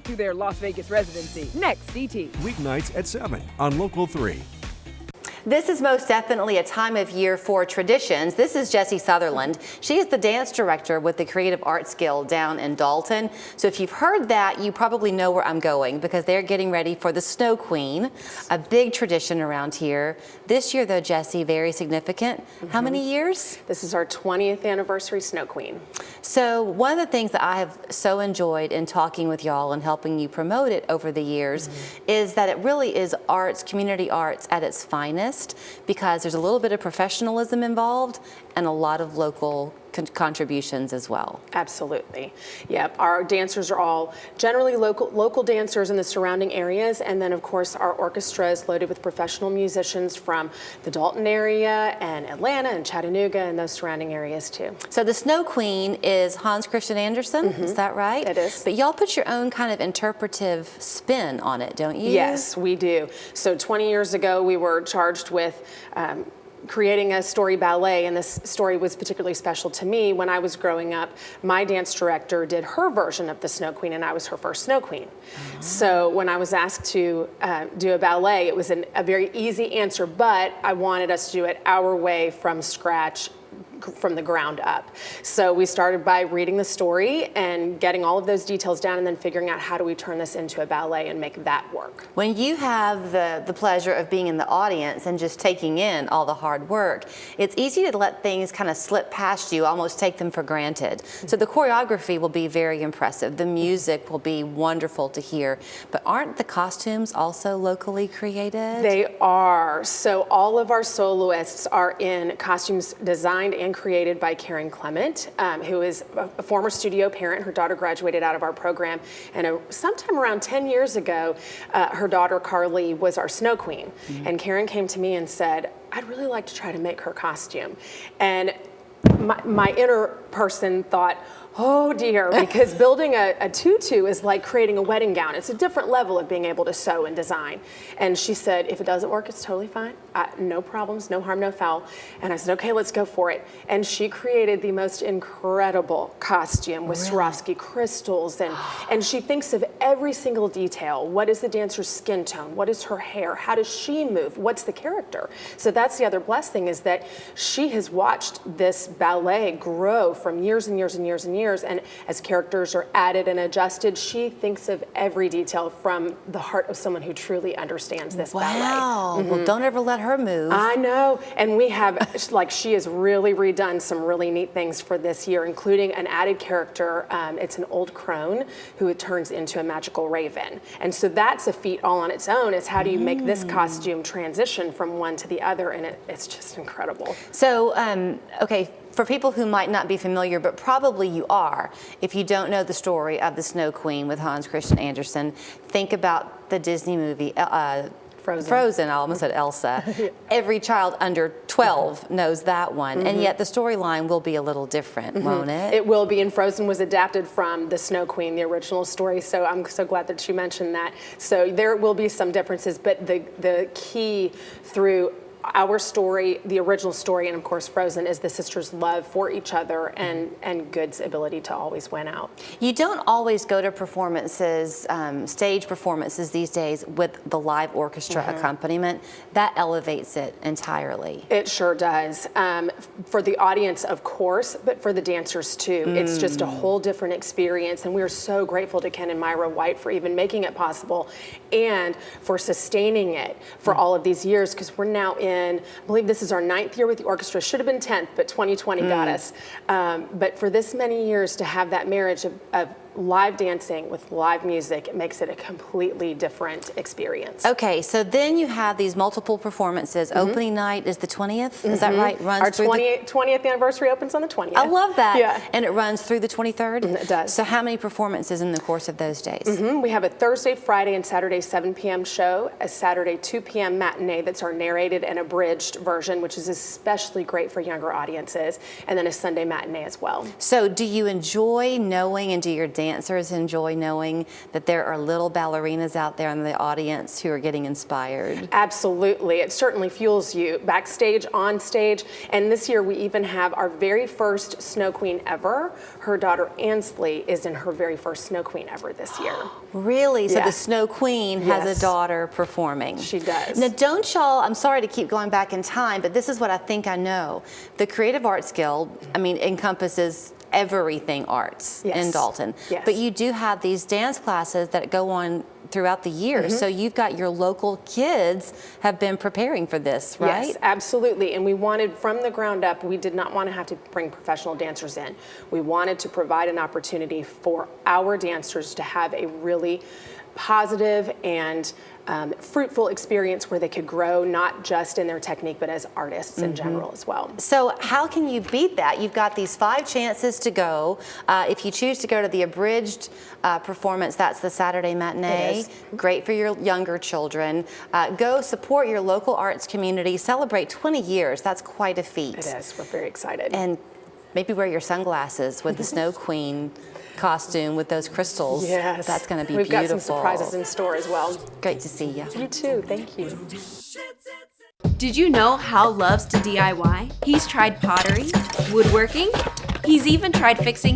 to their Las Vegas residency. Next, DT. Weeknights at 7 on Local 3. This is most definitely a time of year for traditions. This is Jessie Sutherland. She is the dance director with the Creative Arts Guild down in Dalton. So if you've heard that, you probably know where I'm going because they're getting ready for the Snow Queen, a big tradition around here. This year though, Jessie, very significant. How many years? This is our 20th anniversary Snow Queen. So one of the things that I have so enjoyed in talking with y'all and helping you promote it over the years is that it really is arts, community arts at its finest, because there's a little bit of professionalism involved and a lot of local contributions as well. Absolutely. Yep. Our dancers are all generally local dancers in the surrounding areas, and then of course our orchestra is loaded with professional musicians from the Dalton area and Atlanta and Chattanooga and those surrounding areas too. So the Snow Queen is Hans Christian Andersen, is that right? It is. But y'all put your own kind of interpretive spin on it, don't you? Yes, we do. So 20 years ago we were charged with creating a story ballet, and this story was particularly special to me. When I was growing up, my dance director did her version of the Snow Queen, and I was her first Snow Queen. So when I was asked to do a ballet, it was a very easy answer, but I wanted us to do it our way from scratch, from the ground up. So we started by reading the story and getting all of those details down and then figuring out how do we turn this into a ballet and make that work. When you have the pleasure of being in the audience and just taking in all the hard work, it's easy to let things kind of slip past you, almost take them for granted. So the choreography will be very impressive. The music will be wonderful to hear. But aren't the costumes also locally created? They are. So all of our soloists are in costumes designed and created by Karen Clement, who is a former studio parent. Her daughter graduated out of our program, and sometime around 10 years ago, her daughter Carly was our Snow Queen. And Karen came to me and said, I'd really like to try to make her costume. And my inner person thought, oh dear, because building a tutu is like creating a wedding gown. It's a different level of being able to sew and design. And she said, if it doesn't work, it's totally fine. No problems, no harm, no foul. And I said, okay, let's go for it. And she created the most incredible costume with Swarovski crystals. And she thinks of every single detail. What is the dancer's skin tone? What is her hair? How does she move? What's the character? So that's the other blessed thing, is that she has watched this ballet grow from years and years and years and years. And as characters are added and adjusted, she thinks of every detail from the heart of someone who truly understands this ballet. Wow. Well, don't ever let her move. I know. And we have, she has really redone some really neat things for this year, including an added character. It's an old crone who turns into a magical raven. And so that's a feat all on its own, is how do you make this costume transition from one to the other? And it's just incredible. So, okay. For people who might not be familiar, but probably you are, if you don't know the story of the Snow Queen with Hans Christian Andersen, think about the Disney movie Frozen, I almost said Elsa. Every child under 12 knows that one, and yet the storyline will be a little different, won't it? It will be, and Frozen was adapted from the Snow Queen, the original story, so I'm so glad that you mentioned that. So there will be some differences, but the key through our story, the original story, and of course Frozen, is the sisters' love for each other and Good's ability to always win out. You don't always go to performances, stage performances these days with the live orchestra accompaniment. That elevates it entirely. It sure does. For the audience, of course, but for the dancers too. It's just a whole different experience, and we are so grateful to Ken and Myra White for even making it possible and for sustaining it for all of these years, because we're now in, I believe this is our 9th year with the orchestra. Should have been 10th, but 2020 got us. But for this many years to have that marriage of live dancing with live music, it makes it a completely different experience. Okay, so then you have these multiple performances. Opening night is the 20th, is that right? Runs Our 20th anniversary opens on the 20th. I love that. Yeah. And it runs through the 23rd? It does. So how many performances in the course of those days? We have a Thursday, Friday, and Saturday 7 p.m. show, a Saturday 2 p.m. matinee that's our narrated and abridged version, which is especially great for younger audiences, and then a Sunday matinee as well. So do you enjoy knowing, and do your dancers enjoy knowing that there are little ballerinas out there in the audience who are getting inspired? Absolutely. It certainly fuels you backstage, on stage. And this year we even have our very first Snow Queen ever. Her daughter Ansley is in her very first Snow Queen ever this year. Really? So Yeah. the Snow Queen has Yes. a daughter performing. She does. Now, don't y'all, I'm sorry to keep going back in time, but this is what I think I know. The Creative Arts Guild, I mean, encompasses everything arts Yes. in Dalton. Yes. But you do have these dance classes that go on throughout the year. So you've got your local kids have been preparing for this, right? Yes, absolutely. And we wanted from the ground up, we did not want to have to bring professional dancers in. We wanted to provide an opportunity for our dancers to have a really positive and fruitful experience where they could grow not just in their technique but as artists in general as well. So how can you beat that? You've got these 5 chances to go. If you choose to go to the abridged performance, that's the Saturday matinee. It is. Great for your younger children. Go support your local arts community. Celebrate 20 years. That's quite a feat. It is. We're very excited. And maybe wear your sunglasses with the Snow Queen costume with those crystals. Yes. That's going to be We've beautiful. got some surprises in store as well. Great to see you. You too. Thank you. Did you know Hal loves to DIY? He's tried pottery, woodworking, he's even tried fixing